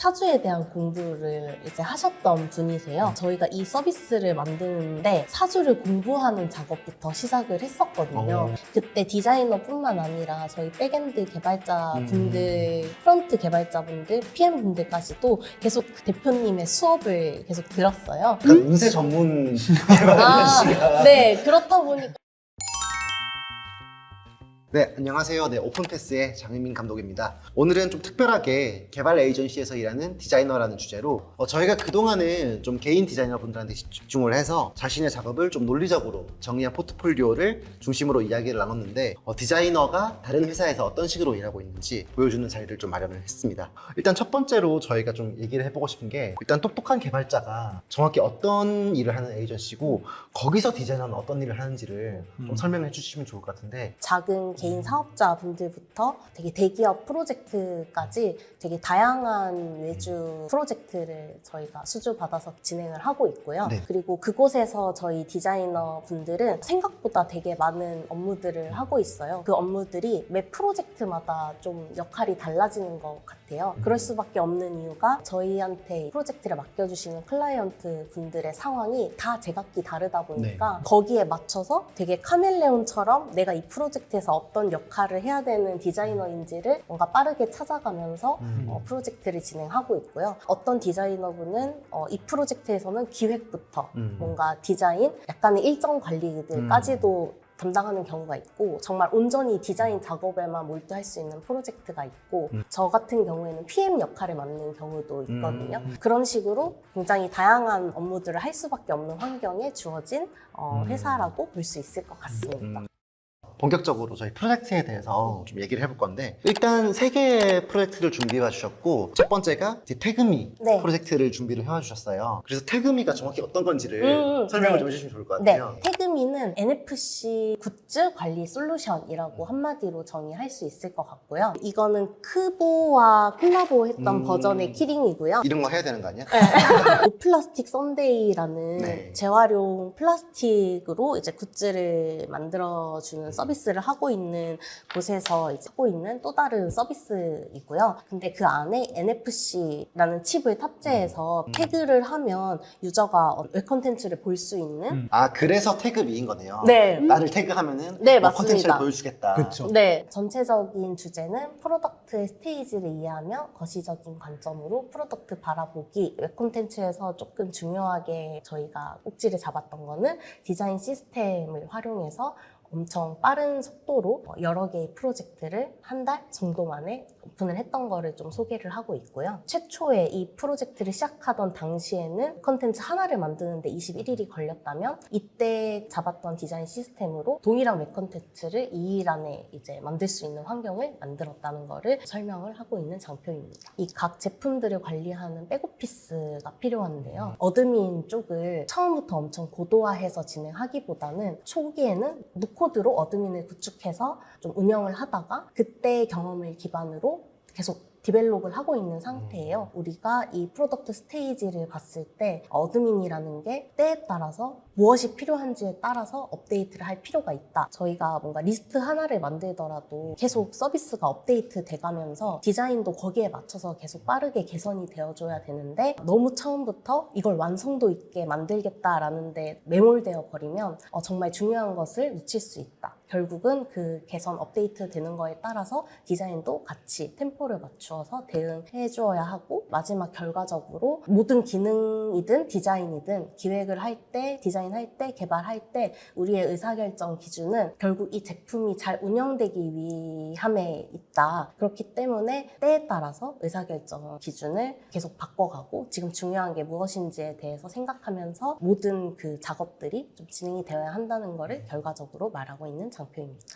사주에 대한 공부를 이제 하셨던 분이세요. 저희가 이 서비스를 만드는데 사주를 공부하는 작업부터 시작을 했었거든요. 그때 디자이너뿐만 아니라 저희 백엔드 개발자분들, 프론트 개발자분들, PM분들까지도 계속 대표님의 수업을 계속 들었어요. 약간 운세 전문 개발자시가. 네, 그렇다 보니까 네, 안녕하세요. 네, 오픈패스의 장혜민 감독입니다. 오늘은 좀 특별하게 개발 에이전시에서 일하는 디자이너라는 주제로 저희가 그동안은 좀 개인 디자이너분들한테 집중을 해서 자신의 작업을 좀 논리적으로 정리한 포트폴리오를 중심으로 이야기를 나눴는데 디자이너가 다른 회사에서 어떤 식으로 일하고 있는지 보여주는 자리를 좀 마련을 했습니다. 일단 첫 번째로 저희가 좀 얘기를 해보고 싶은 게 일단 똑똑한 개발자가 정확히 어떤 일을 하는 에이전시고 거기서 디자이너는 어떤 일을 하는지를 좀 설명해 주시면 좋을 것 같은데 작은 개인 사업자분들부터 되게 대기업 프로젝트까지 되게 다양한 외주 프로젝트를 저희가 수주받아서 진행을 하고 있고요. 네. 그리고 그곳에서 저희 디자이너 분들은 생각보다 되게 많은 업무들을 하고 있어요. 그 업무들이 매 프로젝트마다 좀 역할이 달라지는 것 같아요. 그럴 수밖에 없는 이유가 저희한테 프로젝트를 맡겨주시는 클라이언트 분들의 상황이 다 제각기 다르다 보니까 거기에 맞춰서 되게 카멜레온처럼 내가 이 프로젝트에서 어떤 역할을 해야 되는 디자이너인지를 뭔가 빠르게 찾아가면서 프로젝트를 진행하고 있고요. 어떤 디자이너분은 이 프로젝트에서는 기획부터 뭔가 디자인, 약간의 일정 관리들까지도 담당하는 경우가 있고 정말 온전히 디자인 작업에만 몰두할 수 있는 프로젝트가 있고 저 같은 경우에는 PM 역할을 맡는 경우도 있거든요. 그런 식으로 굉장히 다양한 업무들을 할 수밖에 없는 환경에 주어진 회사라고 볼 수 있을 것 같습니다. 본격적으로 저희 프로젝트에 대해서 좀 얘기를 해볼 건데 일단 3개의 프로젝트를 준비해 주셨고 첫 번째가 이제 태그미 프로젝트를 준비를 해 주셨어요. 그래서 태그미가 정확히 어떤 건지를 설명을 좀 해주시면 좋을 것 같아요. 태그미는 NFC 굿즈 관리 솔루션이라고 한마디로 정의할 수 있을 것 같고요. 이거는 크보와 콜라보했던 버전의 키링이고요. 이런 거 해야 되는 거 아니야? 플라스틱 썬데이라는 재활용 플라스틱으로 이제 굿즈를 만들어주는 서비스를 하고 있는 곳에서 이제 하고 있는 또 다른 서비스이고요. 근데 그 안에 NFC라는 칩을 탑재해서 태그를 하면 유저가 웹 콘텐츠를 볼 수 있는 그래서 태그미인 거네요. 네. 나를 태그하면은 맞습니다. 콘텐츠를 보여주겠다. 그쵸. 네, 전체적인 주제는 프로덕트의 스테이지를 이해하며 거시적인 관점으로 프로덕트 바라보기. 웹 콘텐츠에서 조금 중요하게 저희가 꼭지를 잡았던 거는 디자인 시스템을 활용해서 엄청 빠른 속도로 여러 개의 프로젝트를 한 달 정도 만에 오픈을 했던 거를 좀 소개를 하고 있고요. 최초에 이 프로젝트를 시작하던 당시에는 컨텐츠 하나를 만드는데 21일이 걸렸다면 이때 잡았던 디자인 시스템으로 동일한 웹 컨텐츠를 2일 안에 이제 만들 수 있는 환경을 만들었다는 거를 설명을 하고 있는 장표입니다. 이 각 제품들을 관리하는 백오피스가 필요한데요. 어드민 쪽을 처음부터 엄청 고도화해서 진행하기보다는 초기에는 노코드로 어드민을 구축해서 좀 운영을 하다가 그때의 경험을 기반으로 계속 디벨롭을 하고 있는 상태예요. 우리가 이 프로덕트 스테이지를 봤을 때 어드민이라는 게 때에 따라서 무엇이 필요한지에 따라서 업데이트를 할 필요가 있다. 저희가 뭔가 리스트 하나를 만들더라도 계속 서비스가 업데이트 돼가면서 디자인도 거기에 맞춰서 계속 빠르게 개선이 되어줘야 되는데 너무 처음부터 이걸 완성도 있게 만들겠다라는 데 매몰되어 버리면 정말 중요한 것을 놓칠 수 있다. 결국은 그 개선 업데이트 되는 거에 따라서 디자인도 같이 템포를 맞추어서 대응해 주어야 하고 마지막 결과적으로 모든 기능이든 디자인이든 기획을 할 때, 디자인할 때, 개발할 때 우리의 의사결정 기준은 결국 이 제품이 잘 운영되기 위함에 있다. 그렇기 때문에 때에 따라서 의사결정 기준을 계속 바꿔가고 지금 중요한 게 무엇인지에 대해서 생각하면서 모든 그 작업들이 좀 진행이 되어야 한다는 거를 결과적으로 말하고 있는 장표입니다.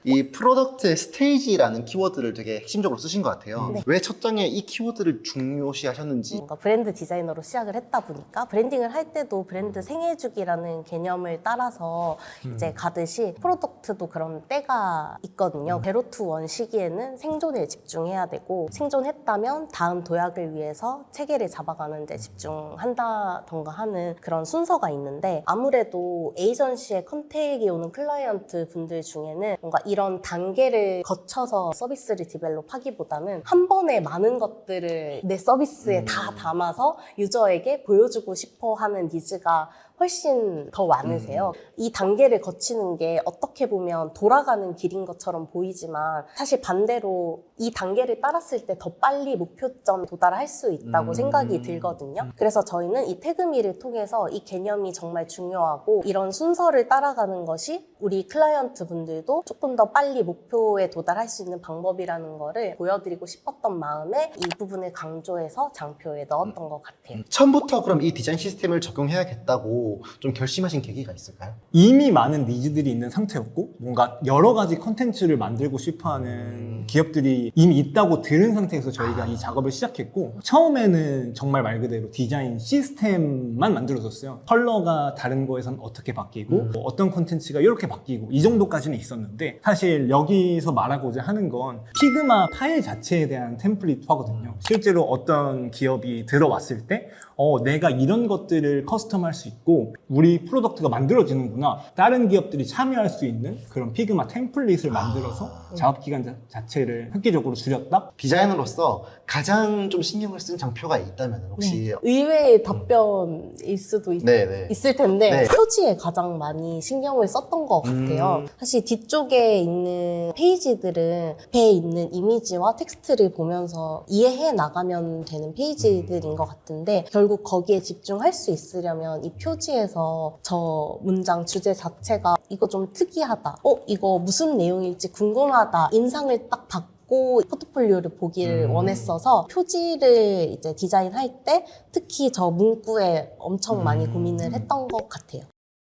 이 프로덕트의 스테이지라는 키워드를 되게 핵심적으로 쓰신 것 같아요. 왜 첫 장에 이 키워드를 중요시 하셨는지. 뭔가 브랜드 디자이너로 시작을 했다 보니까 브랜딩을 할 때도 브랜드 생애주기라는 개념을 따라서 이제 가듯이 프로덕트도 그런 때가 있거든요. 제로2원 시기에는 생존에 집중해야 되고 생존했다면 다음 도약을 위해서 체계를 잡아가는 데 집중한다던가 하는 그런 순서가 있는데 아무래도 에이전시에 컨택이 오는 클라이언트 분들 중에는 뭔가 이런 단계를 거쳐서 서비스를 디벨롭하기보다는 한 번에 많은 것들을 내 서비스에 다 담아서 유저에게 보여주고 싶어 하는 니즈가 훨씬 더 많으세요. 이 단계를 거치는 게 어떻게 보면 돌아가는 길인 것처럼 보이지만 사실 반대로 이 단계를 따랐을 때 더 빨리 목표점 도달할 수 있다고 생각이 들거든요. 그래서 저희는 이 태그미를 통해서 이 개념이 정말 중요하고 이런 순서를 따라가는 것이 우리 클라이언트 분들도 조금 더 빨리 목표에 도달할 수 있는 방법이라는 거를 보여드리고 싶었던 마음에 이 부분을 강조해서 장표에 넣었던 것 같아요. 처음부터 그럼 이 디자인 시스템을 적용해야겠다고 좀 결심하신 계기가 있을까요? 이미 많은 니즈들이 있는 상태였고 뭔가 여러 가지 컨텐츠를 만들고 싶어하는 기업들이 이미 있다고 들은 상태에서 저희가 이 작업을 시작했고 처음에는 정말 말 그대로 디자인 시스템만 만들어졌어요. 컬러가 다른 거에선 어떻게 바뀌고 뭐 어떤 컨텐츠가 이렇게 바뀌고 이 정도까지는 있었는데 사실 여기서 말하고자 하는 건 피그마 파일 자체에 대한 템플릿화거든요. 실제로 어떤 기업이 들어왔을 때 내가 이런 것들을 커스텀할 수 있고 우리 프로덕트가 만들어지는구나. 다른 기업들이 참여할 수 있는 그런 피그마 템플릿을 만들어서 작업기간 자체를 획기적으로 줄였다? 디자이너로서 가장 좀 신경을 쓴 장표가 있다면 혹시 의외의 답변일 수도 네네. 있을 텐데 네. 표지에 가장 많이 신경을 썼던 것 같아요. 사실 뒤쪽에 있는 페이지들은 배에 있는 이미지와 텍스트를 보면서 이해해 나가면 되는 페이지들인 것 같은데 결국 거기에 집중할 수 있으려면 이 표지에서 저 문장 주제 자체가 이거 좀 특이하다. 이거 무슨 내용일지 궁금하다. 인상을 딱 받고 포트폴리오를 보기를 원했어서 표지를 이제 디자인할 때 특히 저 문구에 엄청 많이 고민을 했던 것 같아요.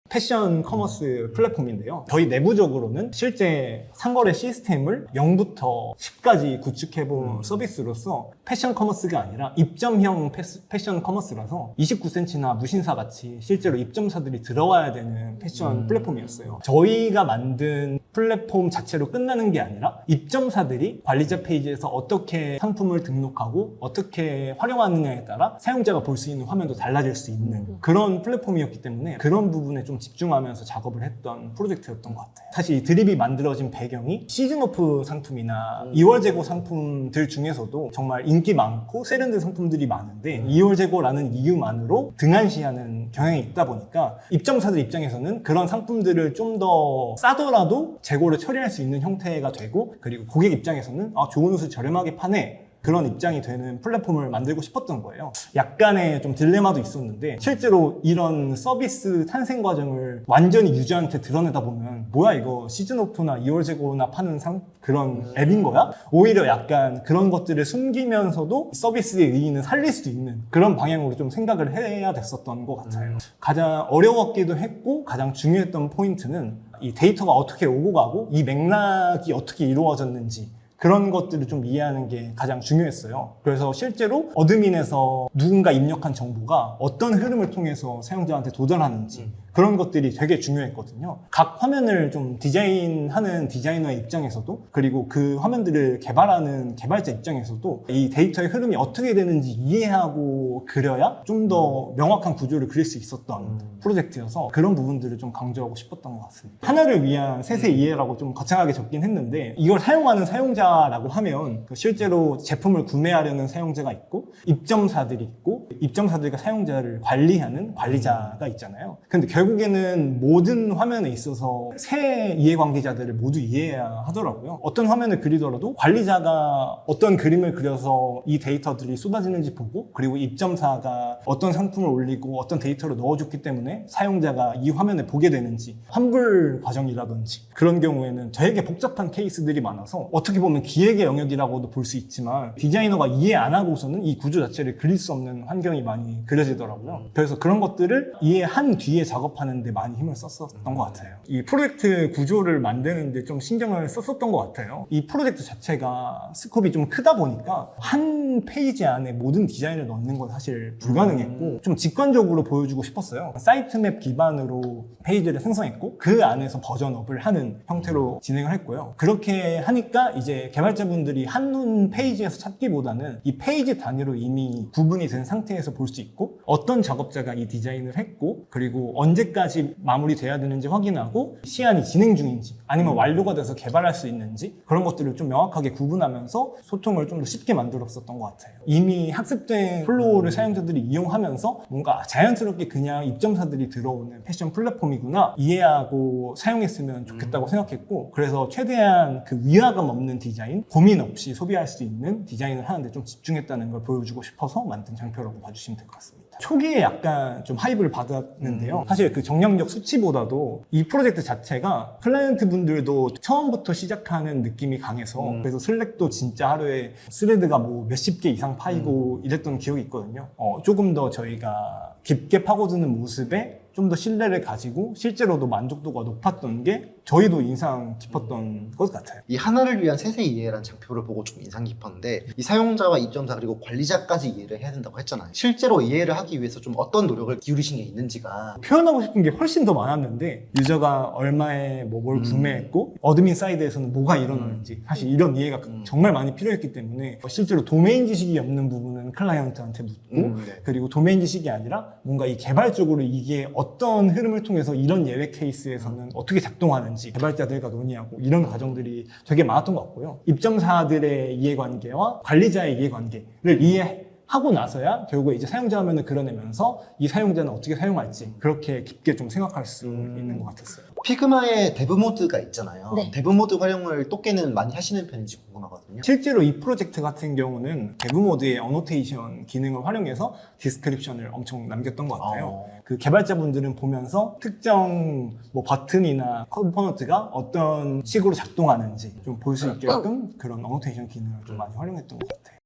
패션 커머스 플랫폼인데요. 저희 내부적으로는 실제 상거래 시스템을 0부터 10까지 구축해본 서비스로서 패션 커머스가 아니라 입점형 패션 커머스라서 29cm나 무신사 같이 실제로 입점사들이 들어와야 되는 패션 플랫폼이었어요. 저희가 만든 플랫폼 자체로 끝나는 게 아니라 입점사들이 관리자 페이지에서 어떻게 상품을 등록하고 어떻게 활용하느냐에 따라 사용자가 볼 수 있는 화면도 달라질 수 있는 그런 플랫폼이었기 때문에 그런 부분에 좀 집중하면서 작업을 했던 프로젝트였던 것 같아요. 사실 이 드립이 만들어진 배경이 시즌오프 상품이나 2월 재고 상품들 중에서도 정말 인기 많고 세련된 상품들이 많은데 2월 재고라는 이유만으로 등한시하는 경향이 있다 보니까 입점사들 입장에서는 그런 상품들을 좀 더 싸더라도 재고를 처리할 수 있는 형태가 되고 그리고 고객 입장에서는 좋은 옷을 저렴하게 파네 그런 입장이 되는 플랫폼을 만들고 싶었던 거예요. 약간의 좀 딜레마도 있었는데 실제로 이런 서비스 탄생 과정을 완전히 유저한테 드러내다 보면 뭐야 이거 시즌오프나 2월 재고나 파는 그런 앱인 거야? 오히려 약간 그런 것들을 숨기면서도 서비스의 의의는 살릴 수 있는 그런 방향으로 좀 생각을 해야 됐었던 것 같아요. 가장 어려웠기도 했고 가장 중요했던 포인트는 이 데이터가 어떻게 오고 가고 이 맥락이 어떻게 이루어졌는지 그런 것들을 좀 이해하는 게 가장 중요했어요. 그래서 실제로 어드민에서 누군가 입력한 정보가 어떤 흐름을 통해서 사용자한테 도달하는지 그런 것들이 되게 중요했거든요. 각 화면을 좀 디자인하는 디자이너의 입장에서도 그리고 그 화면들을 개발하는 개발자 입장에서도 이 데이터의 흐름이 어떻게 되는지 이해하고 그려야 좀 더 명확한 구조를 그릴 수 있었던 프로젝트여서 그런 부분들을 좀 강조하고 싶었던 것 같습니다. 하나를 위한 세세 이해라고 좀 거창하게 적긴 했는데 이걸 사용하는 사용자라고 하면 실제로 제품을 구매하려는 사용자가 있고 입점사들이 있고 입점사들과 사용자를 관리하는 관리자가 있잖아요. 근데 결국에는 모든 화면에 있어서 세 이해관계자들을 모두 이해해야 하더라고요. 어떤 화면을 그리더라도 관리자가 어떤 그림을 그려서 이 데이터들이 쏟아지는지 보고 그리고 입점사가 어떤 상품을 올리고 어떤 데이터를 넣어줬기 때문에 사용자가 이 화면을 보게 되는지 환불 과정이라든지 그런 경우에는 되게 복잡한 케이스들이 많아서 어떻게 보면 기획의 영역이라고도 볼 수 있지만 디자이너가 이해 안 하고서는 이 구조 자체를 그릴 수 없는 환경이 많이 그려지더라고요. 그래서 그런 것들을 이해한 뒤에 작업 작업하는 데 많이 힘을 썼었던 것 같아요. 이 프로젝트 구조를 만드는 데 좀 신경을 썼었던 것 같아요. 이 프로젝트 자체가 스콥이 좀 크다 보니까 한 페이지 안에 모든 디자인을 넣는 건 사실 불가능했고 좀 직관적으로 보여주고 싶었어요. 사이트맵 기반으로 페이지를 생성했고 그 안에서 버전업을 하는 형태로 진행을 했고요. 그렇게 하니까 이제 개발자분들이 한눈 페이지에서 찾기보다는 이 페이지 단위로 이미 구분이 된 상태에서 볼 수 있고 어떤 작업자가 이 디자인을 했고 그리고 언제까지 마무리돼야 되는지 확인하고 시안이 진행 중인지 아니면 완료가 돼서 개발할 수 있는지 그런 것들을 좀 명확하게 구분하면서 소통을 좀 더 쉽게 만들었었던 것 같아요. 이미 학습된 플로우를 사용자들이 이용하면서 뭔가 자연스럽게 그냥 입점사들이 들어오는 패션 플랫폼이구나 이해하고 사용했으면 좋겠다고 생각했고 그래서 최대한 그 위화감 없는 디자인, 고민 없이 소비할 수 있는 디자인을 하는데 좀 집중했다는 걸 보여주고 싶어서 만든 장표라고 봐주시면 될 것 같습니다. 초기에 약간 좀 하이브를 받았는데요. 사실 그 정량적 수치보다도 이 프로젝트 자체가 클라이언트 분들도 처음부터 시작하는 느낌이 강해서 그래서 슬랙도 진짜 하루에 스레드가 뭐 몇십 개 이상 파이고 이랬던 기억이 있거든요. 조금 더 저희가 깊게 파고드는 모습에 좀 더 신뢰를 가지고 실제로도 만족도가 높았던 게 저희도 인상 깊었던 것 같아요. 이 하나를 위한 세세 이해라는 장표를 보고 좀 인상 깊었는데 이 사용자와 입점사 그리고 관리자까지 이해를 해야 된다고 했잖아요. 실제로 이해를 하기 위해서 좀 어떤 노력을 기울이신 게 있는지가 표현하고 싶은 게 훨씬 더 많았는데 유저가 얼마에 뭘 구매했고 어드민 사이드에서는 뭐가 일어나는지 사실 이런 이해가 정말 많이 필요했기 때문에 실제로 도메인 지식이 없는 부분은 클라이언트한테 묻고 네. 그리고 도메인 지식이 아니라 뭔가 이 개발적으로 이게 어떤 흐름을 통해서 이런 예외 케이스에서는 어떻게 작동하는지 개발자들과 논의하고 이런 과정들이 되게 많았던 것 같고요. 입점사들의 이해관계와 관리자의 이해관계를 이해하고 나서야 결국 이제 사용자 화면을 그려내면서 이 사용자는 어떻게 사용할지 그렇게 깊게 좀 생각할 수 있는 것 같았어요. 피그마에 데브 모드가 있잖아요. 네. 데브 모드 활용을 또깨는 많이 하시는 편인지 궁금하거든요. 실제로 이 프로젝트 같은 경우는 데브 모드의 어노테이션 기능을 활용해서 디스크립션을 엄청 남겼던 것 같아요. 그 개발자분들은 보면서 특정 뭐 버튼이나 컴포넌트가 어떤 식으로 작동하는지 좀 볼 수 있게끔 그런 어노테이션 기능을 좀 많이 활용했던 것 같아요.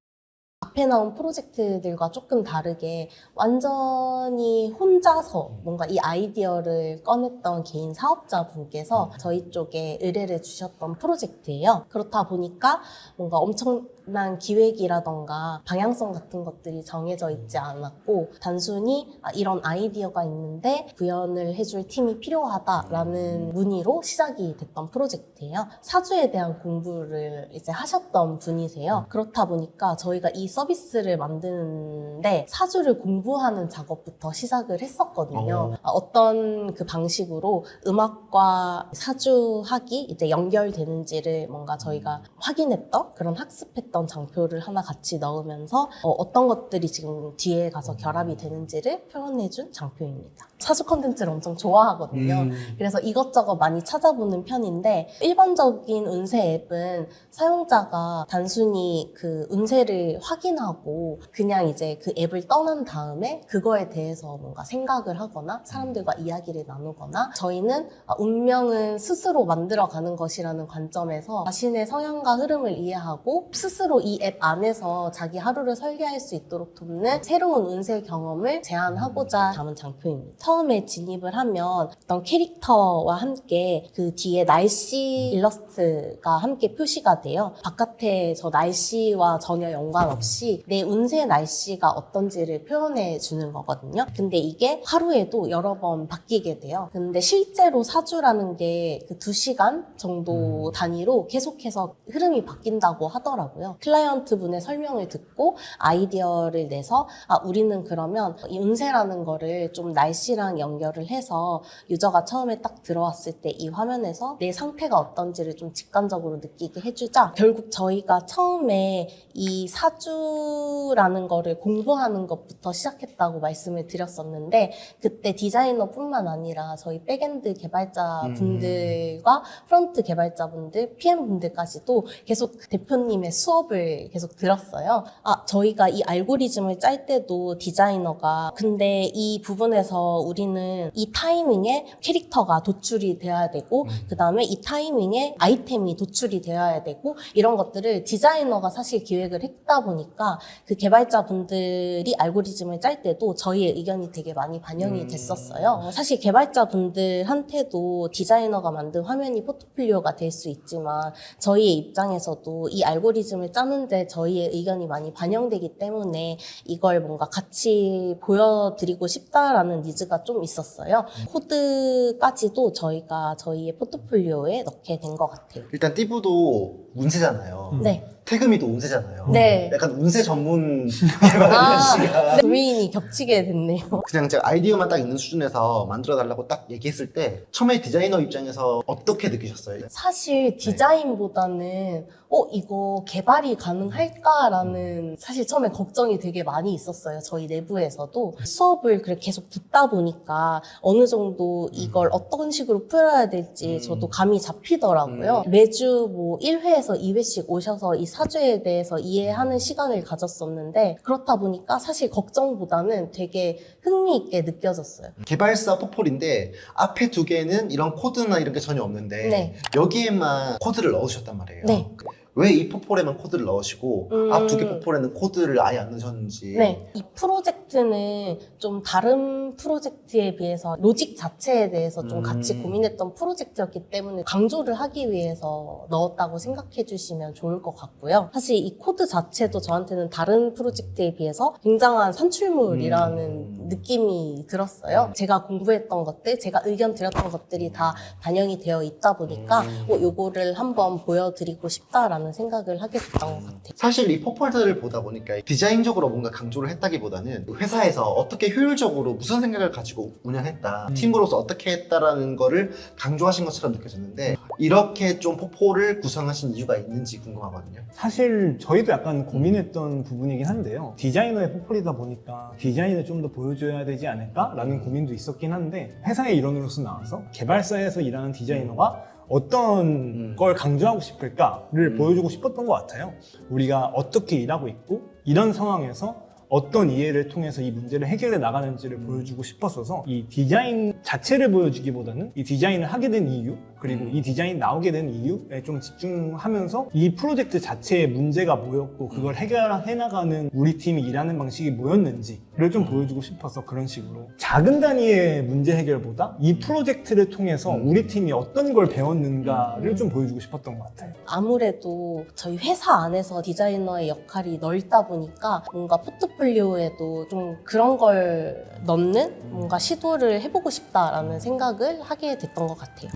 앞에 나온 프로젝트들과 조금 다르게 완전히 혼자서 뭔가 이 아이디어를 꺼냈던 개인 사업자분께서 저희 쪽에 의뢰를 주셨던 프로젝트예요. 그렇다 보니까 뭔가 엄청난 기획이라던가 방향성 같은 것들이 정해져 있지 않았고 단순히 이런 아이디어가 있는데 구현을 해줄 팀이 필요하다라는 문의로 시작이 됐던 프로젝트예요. 사주에 대한 공부를 이제 하셨던 분이세요. 그렇다 보니까 저희가 이 서비스를 만드는데 사주를 공부하는 작업부터 시작을 했었거든요. 어떤 그 방식으로 음악과 사주학이 이제 연결되는지를 뭔가 저희가 확인했던 그런 학습했던 장표를 하나 같이 넣으면서 어떤 것들이 지금 뒤에 가서 결합이 되는지를 표현해준 장표입니다. 사주 컨텐츠를 엄청 좋아하거든요. 그래서 이것저것 많이 찾아보는 편인데 일반적인 운세 앱은 사용자가 단순히 그 운세를 확인하고 그냥 이제 그 앱을 떠난 다음에 그거에 대해서 뭔가 생각을 하거나 사람들과 이야기를 나누거나 저희는 운명은 스스로 만들어가는 것이라는 관점에서 자신의 성향과 흐름을 이해하고 스스로 이 앱 안에서 자기 하루를 설계할 수 있도록 돕는 새로운 운세 경험을 제안하고자 담은 장표입니다. 처음에 진입을 하면 어떤 캐릭터와 함께 그 뒤에 날씨 일러스트가 함께 표시가 돼요. 바깥에 저 날씨와 전혀 연관없이 내 운세 날씨가 어떤지를 표현해 주는 거거든요. 근데 이게 하루에도 여러 번 바뀌게 돼요. 근데 실제로 사주라는 게 그 2시간 정도 단위로 계속해서 흐름이 바뀐다고 하더라고요. 클라이언트 분의 설명을 듣고 아이디어를 내서 우리는 그러면 이 운세라는 거를 좀 날씨랑 연결을 해서 유저가 처음에 딱 들어왔을 때 이 화면에서 내 상태가 어떤지를 좀 직관적으로 느끼게 해주자. 결국 저희가 처음에 이 사주라는 거를 공부하는 것부터 시작했다고 말씀을 드렸었는데 그때 디자이너뿐만 아니라 저희 백엔드 개발자분들과 프론트 개발자분들, PM분들까지도 계속 대표님의 수업 수업을 계속 들었어요. 저희가 이 알고리즘을 짤 때도 디자이너가 근데 이 부분에서 우리는 이 타이밍에 캐릭터가 도출이 되어야 되고 그 다음에 이 타이밍에 아이템이 도출이 되어야 되고 이런 것들을 디자이너가 사실 기획을 했다 보니까 그 개발자분들이 알고리즘을 짤 때도 저희의 의견이 되게 많이 반영이 됐었어요. 사실 개발자분들한테도 디자이너가 만든 화면이 포트폴리오가 될 수 있지만 저희의 입장에서도 이 알고리즘을 짜는데 저희의 의견이 많이 반영되기 때문에 이걸 뭔가 같이 보여드리고 싶다라는 니즈가 좀 있었어요. 코드까지도 저희가 저희의 포트폴리오에 넣게 된 것 같아요. 일단 띠부도 운세잖아요. 네. 태금이도 운세잖아요. 네. 약간 운세 전문 개발자씨가 도메인이 겹치게 됐네요. 그냥 제가 아이디어만 딱 있는 수준에서 만들어 달라고 딱 얘기했을 때 처음에 디자이너 입장에서 어떻게 느끼셨어요? 사실 디자인보다는 이거 개발이 가능할까라는 사실 처음에 걱정이 되게 많이 있었어요. 저희 내부에서도. 수업을 그렇게 계속 듣다 보니까 어느 정도 이걸 어떤 식으로 풀어야 될지 저도 감이 잡히더라고요. 매주 뭐 1회에서 2회씩 오셔서 이 사주에 대해서 이해하는 시간을 가졌었는데 그렇다 보니까 사실 걱정보다는 되게 흥미있게 느껴졌어요. 개발사 포폴인데 앞에 두 개는 이런 코드나 이런 게 전혀 없는데 네. 여기에만 코드를 넣으셨단 말이에요. 네. 왜 이 포폴에만 코드를 넣으시고 앞 두 개 포폴에는 코드를 아예 안 넣으셨는지. 네. 이 프로젝트는 좀 다른 프로젝트에 비해서 로직 자체에 대해서 좀 같이 고민했던 프로젝트였기 때문에 강조를 하기 위해서 넣었다고 생각해 주시면 좋을 것 같고요. 사실 이 코드 자체도 저한테는 다른 프로젝트에 비해서 굉장한 산출물이라는 느낌이 들었어요. 제가 공부했던 것들, 제가 의견 드렸던 것들이 다 반영이 되어 있다 보니까 요거를 한번 보여드리고 싶다라는 생각을 하게 됐던 것 같아요. 사실 이 포폴들을 보다 보니까 디자인적으로 뭔가 강조를 했다기보다는 회사에서 어떻게 효율적으로 무슨 생각을 가지고 운영했다, 팀으로서 어떻게 했다라는 거를 강조하신 것처럼 느껴졌는데 이렇게 좀 포폴을 구성하신 이유가 있는지 궁금하거든요. 사실 저희도 약간 고민했던 부분이긴 한데요. 디자이너의 포폴이다 보니까 디자인을 좀 더 보여줘야 되지 않을까라는 고민도 있었긴 한데 회사의 일원으로서 나와서 개발사에서 일하는 디자이너가 어떤 걸 강조하고 싶을까를 보여주고 싶었던 것 같아요. 우리가 어떻게 일하고 있고 이런 상황에서 어떤 이해를 통해서 이 문제를 해결해 나가는지를 보여주고 싶었어서 이 디자인 자체를 보여주기보다는 이 디자인을 하게 된 이유 그리고 이 디자인 나오게 된 이유에 좀 집중하면서 이 프로젝트 자체의 문제가 뭐였고 그걸 해결해 나가는 우리 팀이 일하는 방식이 뭐였는지를 좀 보여주고 싶어서 그런 식으로 작은 단위의 문제 해결보다 이 프로젝트를 통해서 우리 팀이 어떤 걸 배웠는가를 좀 보여주고 싶었던 것 같아요. 아무래도 저희 회사 안에서 디자이너의 역할이 넓다 보니까 뭔가 포트폴리오에도 좀 그런 걸 넣는 뭔가 시도를 해보고 싶다라는 생각을 하게 됐던 것 같아요.